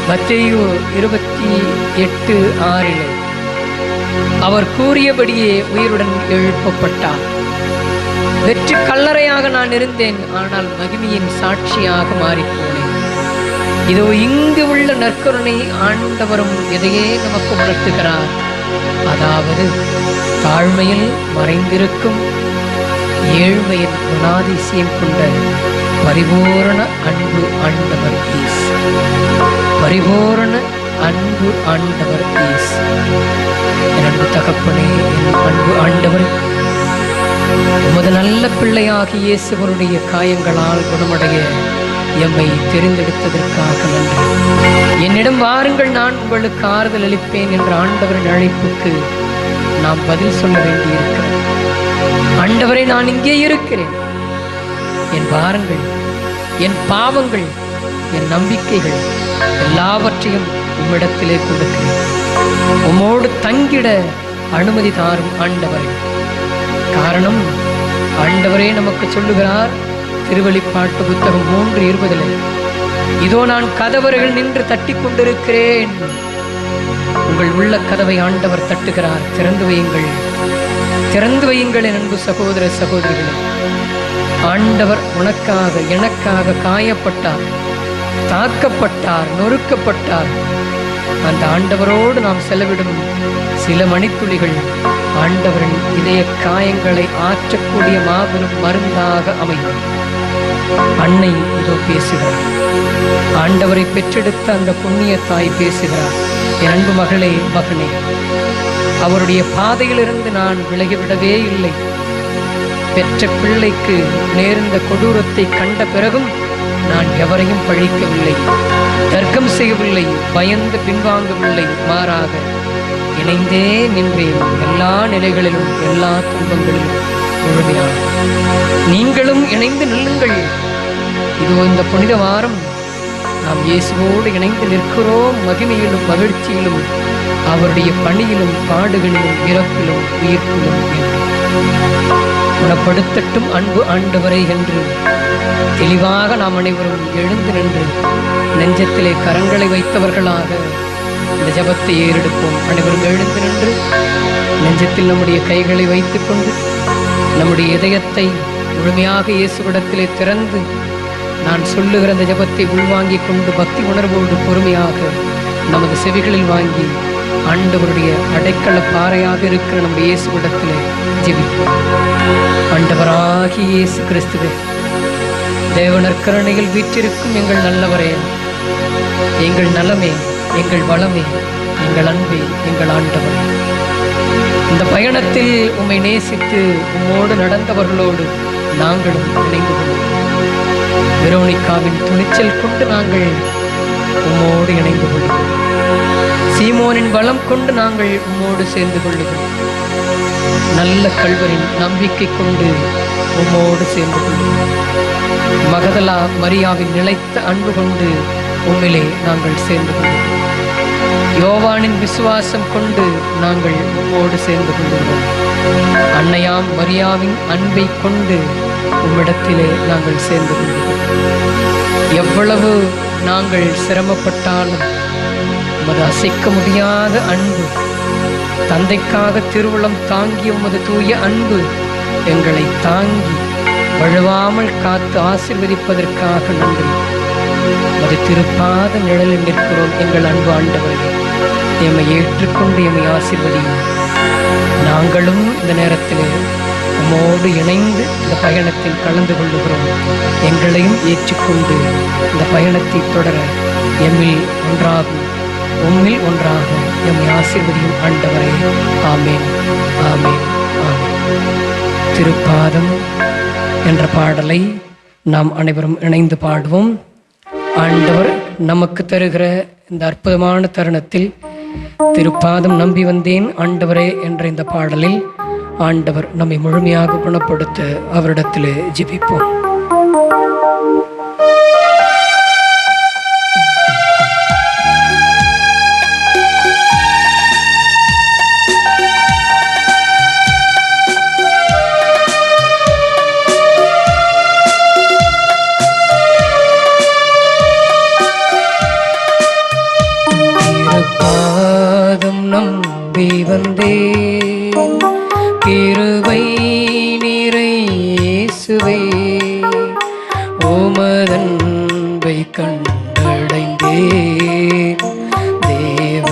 [SPEAKER 2] மத்தேயு 28:6 அவர் கூறியபடியே உயிருடன் எழுப்பப்பட்டார். வெற்றி கல்லறையாக நான் இருந்தேன், ஆனால் மகிமையின் சாட்சியாக மாறிப்போனேன். இதோ இங்கு உள்ள நற்கருணை ஆண்டவரும் எதையே நமக்கு உணர்த்துகிறார். அதாவது தாழ்மையில் மறைந்திருக்கும் ஏழ்மையின் குணாதிசயம் கொண்ட பரிபூரண அன்பு ஆண்டவர் இயேசு. பரிபூரண அன்பு ஆண்டவர் இயேசு. என் அன்பு தகப்பனே, என் அன்பு ஆண்டவர், உமது நல்ல பிள்ளையாகி இயேசுவருடைய காயங்களால் குணமடைய எம்மை தெரிந்தெடுத்ததற்காக நன்றி. என்னிடம் வாருங்கள், நான் உங்களுக்கு ஆறுதல் அளிப்பேன் என்ற ஆண்டவரின் அழைப்புக்கு நாம் பதில் சொல்ல வேண்டியிருக்கிறது. ஆண்டவரை, நான் இங்கே இருக்கிறேன், என் பாரங்கள், என் பாவங்கள், என் நம்பிக்கைகள் எல்லாவற்றையும் உம்மிடத்திலே கொடுக்கிறேன். உம்மோடு தங்கிட அனுமதி தாரும் ஆண்டவரே. காரணம், ஆண்டவரே நமக்கு சொல்லுகிறார் திருவெளிப்பாட்டு புத்தகம் 3:20, இதோ நான் கதவருகில் நின்று தட்டி கொண்டிருக்கிறேன். உங்கள் உள்ள கதவை ஆண்டவர் தட்டுகிறார். திறந்து வையுங்கள், திறந்து வையுங்கள். என் அன்பு சகோதர சகோதரிகளே, ஆண்டவர் உனக்காக எனக்காக காயப்பட்டார், தாக்கப்பட்டார், நொறுக்கப்பட்டார். அந்த ஆண்டவரோடு நாம் செலவிடும் சில மணித்துளிகள் ஆண்டவரின் இதய காயங்களை ஆற்றக்கூடிய மாபெரும் மருந்தாக அமையும். அன்னை இதோ பேசுகிறார். ஆண்டவரை பெற்றெடுத்த அந்த புண்ணிய தாய் பேசுகிறார். என் அன்பு மகளே, மகனே, அவருடைய பாதையிலிருந்து நான் விலகிவிடவே இல்லை. பெற்ற பிள்ளைக்கு நேர்ந்த கொடூரத்தை கண்ட பிறகும் நான் எவரையும் பழிக்கவில்லை, தர்க்கம் செய்யவில்லை, பயந்து பின்வாங்கவில்லை. மாறாக இணைந்தே நின்றேன். எல்லா நிலைகளிலும், எல்லா துன்பங்களிலும் முழுமையாக நீங்களும் இணைந்து நில்லுங்கள். இதோ இந்த புனித வாரம் நாம் இயேசுவோடு இணைந்து நிற்கிறோம். மகிமையிலும் மகிழ்ச்சியிலும், அவருடைய பணியிலும், பாடுகளிலும், இறப்பிலும், உயிர்ப்பிலும் குணப்படுத்தட்டும் அன்பு ஆண்டவரை என்று தெளிவாக நாம் அனைவரும் எழுந்து நின்று நெஞ்சத்திலே கரங்களை வைத்தவர்களாக இந்த ஜபத்தை ஏறெடுப்போம். அனைவரும் எழுந்து நின்று நெஞ்சத்தில் நம்முடைய கைகளை வைத்துக் கொண்டு நம்முடைய இதயத்தை முழுமையாக இயேசுவிடத்திலே திறந்து நான் சொல்லுகிற அந்த ஜபத்தை உள்வாங்கிக் கொண்டு பக்தி உணர்வோடு பொறுமையாக நமது செவிகளில் வாங்கி ஆண்டவருடைய அடைக்கல பாறையாக இருக்கிற நம்முடைய இயேசுவிடத்திலே ஜெபிப்போம். ஆண்டவராகிய இயேசு கிறிஸ்துவே, தேவனர் கருணையில் வீற்றிருக்கும் எங்கள் நல்லவரே, எங்கள் நலமே, எங்கள் வளமே, எங்கள் அன்பே, எங்கள் ஆண்டவரே, இந்த பயணத்தில் உம்மை நேசித்து உம்மோடு நடந்தவர்களோடு நாங்களும் இணைந்து கொள்வோம். வெரோனிகாவின் துணிச்சல் கொண்டு நாங்கள் உம்மோடு இணைந்து கொள்வோம். சீமோனின் பலம் கொண்டு நாங்கள் உம்மோடு சேர்ந்து கொள்ளுவோம். நல்ல கள்வரின் நம்பிக்கை கொண்டு உம்மோடு சேர்ந்து கொள்வோம். மகதலா மரியாவின் நிலைத்த அன்பு கொண்டு உம்மிலே நாங்கள் சேர்ந்து கொள்வோம். யோவானின் விசுவாசம் கொண்டு நாங்கள் உம்மோடு சேர்ந்து கொள்கிறோம். அன்னையாம் மரியாவின் அன்பை கொண்டு உம்மிடத்திலே நாங்கள் சேர்ந்து கொள்கிறோம். எவ்வளவு நாங்கள் சிரமப்பட்டாலும் உமது அசைக்க முடியாத அன்பு, தந்தைக்காக திருவுளம் தாங்கிய உமது தூய அன்பு எங்களை தாங்கி வழுவாமல் காத்து ஆசீர்வதிப்பதற்காக நன்றி. உமது திருப்பாத நிழலில் நிற்கிறோம். எங்கள் அன்பு ஆண்டவர்களே, எம்மை ஏற்றுக்கொண்டு எம்மை ஆசீர்வதியும். நாங்களும் இந்த நேரத்தில் உம்மோடு இணைந்து இந்த பயணத்தில் கலந்து கொள்ளுகிறோம். எங்களையும் ஏற்றுக்கொண்டு இந்த பயணத்தை தொடர எம்மில் ஒன்றாகும், உம்மில் ஒன்றாக எம்மை ஆசீர்வதியும் ஆண்டவரே. ஆமேன், ஆமேன், ஆமேன். திருப்பாதம் என்ற பாடலை நாம் அனைவரும் இணைந்து பாடுவோம். ஆண்டவர் நமக்கு தருகிற இந்த அற்புதமான தருணத்தில் திருப்பாதம் நம்பி வந்தேன் ஆண்டவரே என்ற இந்த பாடலில் ஆண்டவர் நம்மை முழுமையாக குணப்படுத்த அவரிடத்தில் ஜெபிப்போம். நம்பி வந்தே கிருபை நிறை இயேசுவே, உமதன்பை கண்டடைந்தேன் தேவ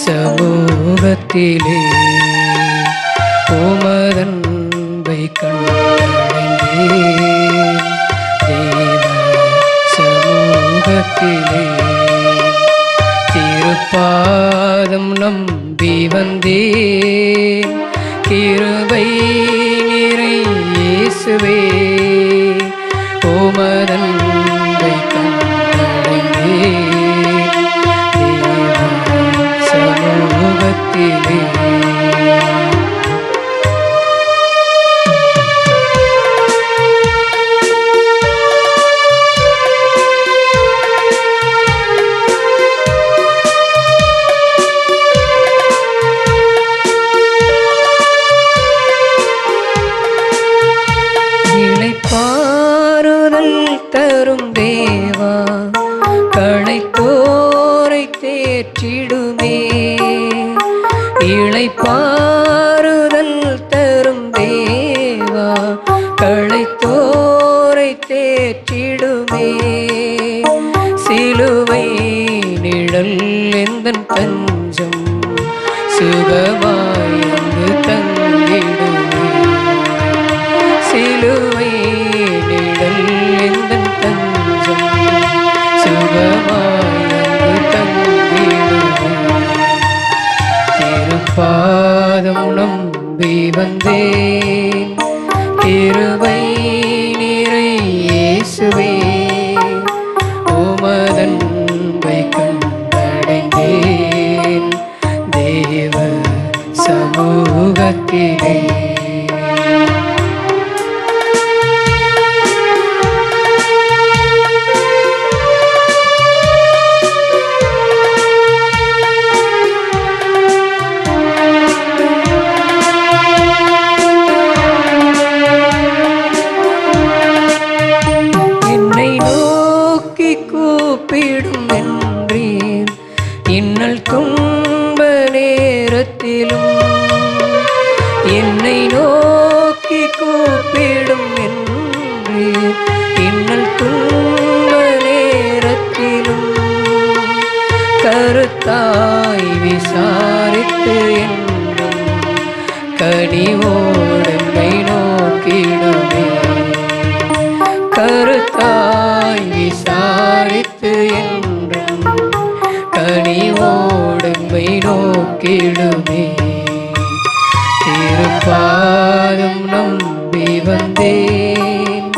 [SPEAKER 2] சமூகத்திலே. உமதன்பை கண்டடைந்தேன் தேவ சமூகத்திலே. திருப்பாதம் நம்பி வந்தேன் கிருபை நிறை இயேசுவே, உமதன்பை கண்டடைந்தேன் தேவ சமூகத்திலே. பாருதல் தரும் தேவா, களைத்தோரை தேற்றிடுமே. இளைப்பாறுதல் தரும் தேவா, களைத்தோரை தேற்றிடுமே. சிலுவை நிழல் எந்தன் தஞ்சம், சுகமாய் அங்கு தங்கிடுமே. சிலுவை நிழல் எந்தன் தஞ்சம், சுகமாய் அங்கு தங்கிடுமே. திருப்பாதம் நம்பி வந்தேன் கிருபை நிறை இயேசுவே, உமதன்பை கண்டடைந்தேன் தேவ சமூகத்திலே. கூப்பிடும் என்றீர் இன்னல் துன்ப நேரத்திலும், என்னை நோக்கி கூப்பிடும் என்றீர் இன்னல் துன்ப நேரத்திலும். கருத்தாய் விசாரித்து என்றும் கனிவோடு என்னை நோக்கிடுமே. கருத்தாய் விசாரித்து என்றும் கனிவோடு என்னை நோக்கிடுமே. திருப்பாதம் நம்பி வந்தேன்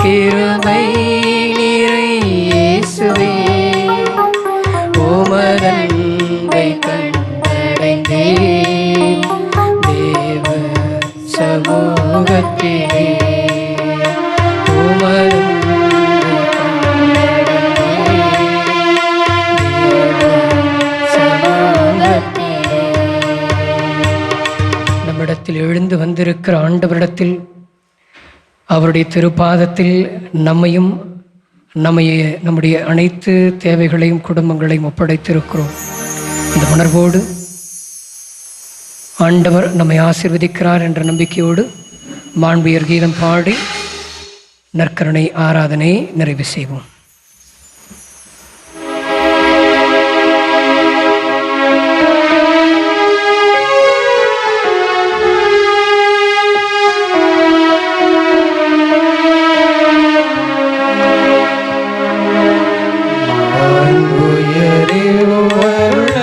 [SPEAKER 2] கிருபை நிறை இயேசுவே உமதன்பை கண்டடைந்தேன் தேவ சமூகத்திலே நம்மிடத்தில் எழுந்து வந்திருக்கிற ஆண்டவரிடத்தில் அவருடைய திருப்பாதத்தில் நம்முடைய அனைத்து தேவைகளையும் குடும்பங்களையும் ஒப்படைத்திருக்கிறோம். இந்த உணர்வோடு ஆண்டவர் நம்மை ஆசீர்வதிக்கிறார் என்ற நம்பிக்கையோடு மாண்புயர் கீதம் பாடி நற்கருணை ஆராதனை நிறைவு செய்வோம்.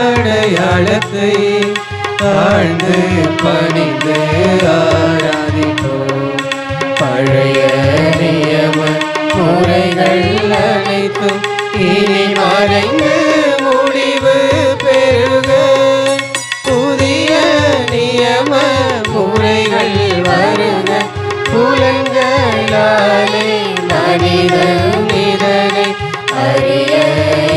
[SPEAKER 3] அடையாளத்தை தாழ்ந்து பணிந்து ஆராதிப்போம். பழைய நியம முறைகள் அனைத்தும் இனி மறைந்து முடிவு பெறுக. புதிய நியம முறைகள் வருக. புலன்களாலே மனிதன் இதனை அறிய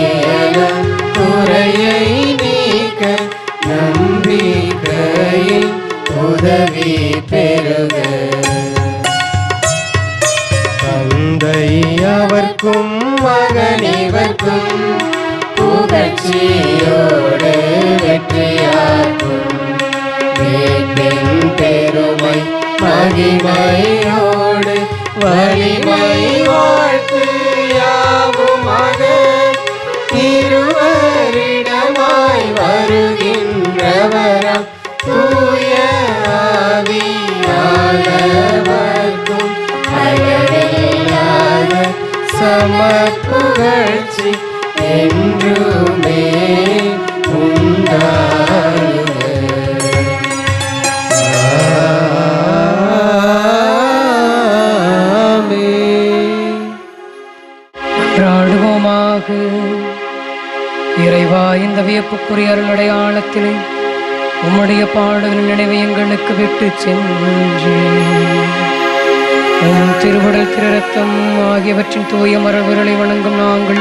[SPEAKER 3] இயலும். குறையை நீக்க நம்பிக்கையில் உதவி பெறுக. தந்தை அவர்க்கும் மகனிவர்க்கும் புகழ்ச்சியோடு வெற்றியாகும். மீட்பின் பெருமை மகிமையோடு வலிமை வாழ்த்து யாவுமாக. இருவரிடமாய் வருகின்றவரம் தூய ஆவியானவர்க்கும் அளவில்லாத சமப்புகழ்ச்சி என்றுமே உண்டாகுக.
[SPEAKER 2] மன்றாடுவோமாக. இறைவா, இந்த வியப்புக்குரிய அருளடையாளத்திலே உம்முடைய பாடுகளின் நினைவை எங்களுக்கு விட்டு சென்று உம் திருவுடல் திருரத்தம் ஆகியவற்றின் தூய மரபுகளை வணங்கும் நாங்கள்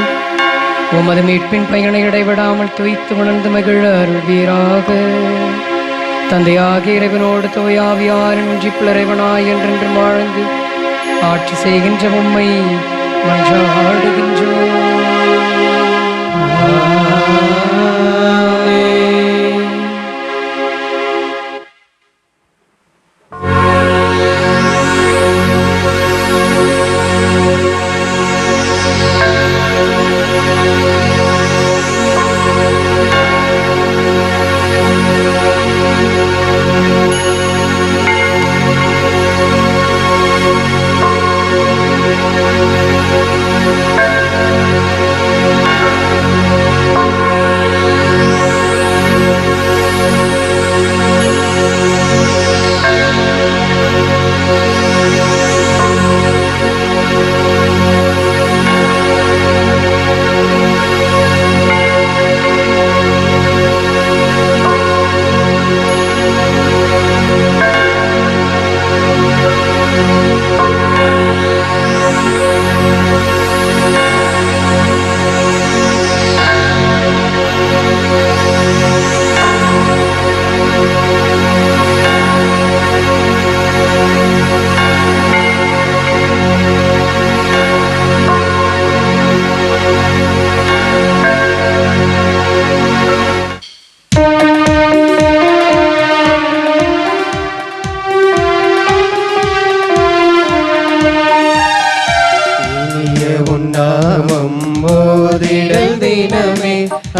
[SPEAKER 2] உமது மீட்பின் பயனை இடைவிடாமல் துய்த்து உணர்ந்து மகிழ அருள்வீராக. தந்தையாகிய இறைவனோடு தூயாவியாரின் ஒன்றிப்புள் இறைவனாய் என்றென்று வாழ்ந்து ஆட்சி செய்கின்ற உம்மை மன்றாடுகின்றோம்.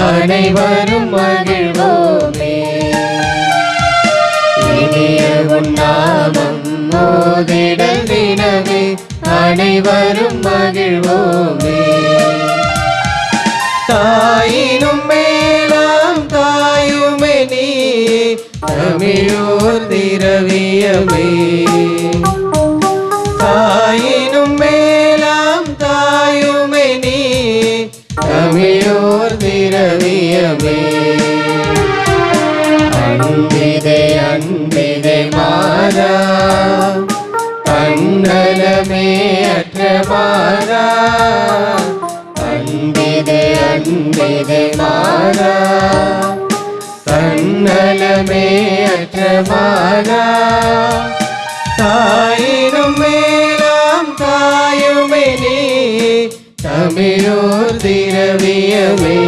[SPEAKER 3] அனைவரும் மகிழ்வோமே. இனிய உன்னாமம் மோதிடல் தினமே அனைவரும் மகிழ்வோமே. தாயினும் மேலாம் தாயுமே நீ தமிழோர் திரவியமே. தாயினும் மேலாம் தாயுமே நீ தமிழோர் திரவியமே. அன்பிதே அன்பிதே மாதா அன்னலமே அற்ற மாதா. அன்பிதே அன்பிதே மாதா அன்னலமே அற்ற மாதா. தாயினும் மேலாம் தாயுமே நீ தமிழோர் திரவியமே.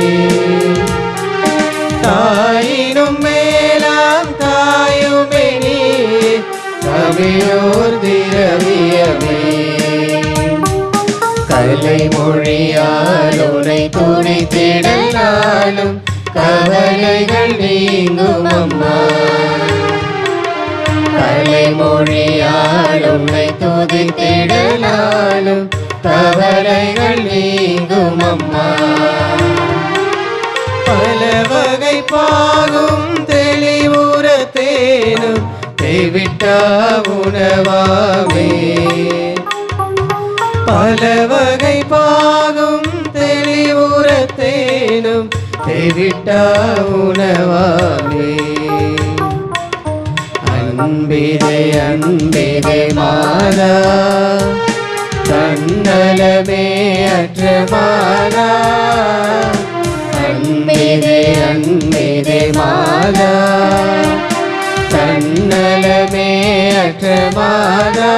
[SPEAKER 3] தாயினும் மேலாம் தாயுமே நீ தமிழோர் திரவியமே. கலை மொழியால் உனை துணைத்திடலாலும் கவலைகள் நீங்கும் அம்மா. கலை மொழியால் உன்னை துதித்திடலாலும் கவலைகள் நீங்கும் அம்மா. பல வகை பாகும் தெளிவுற தேனும் தேவிட்டா உணவாமே. பல வகை பாகும் தெளிவுற தேனும் தேவிட்டா உணவாமே. அன்பிதே அன்பிதே மாதா தன்னலமே அற்ற மாதா. அன்பிதே அன்பிதே மாதா தன்னலமே அற்ற மாதா.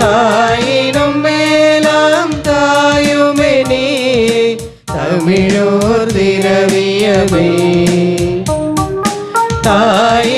[SPEAKER 3] தாயினும் மேலாம் தாயுமே நீ தமிழோர் திரவியமே. தாய்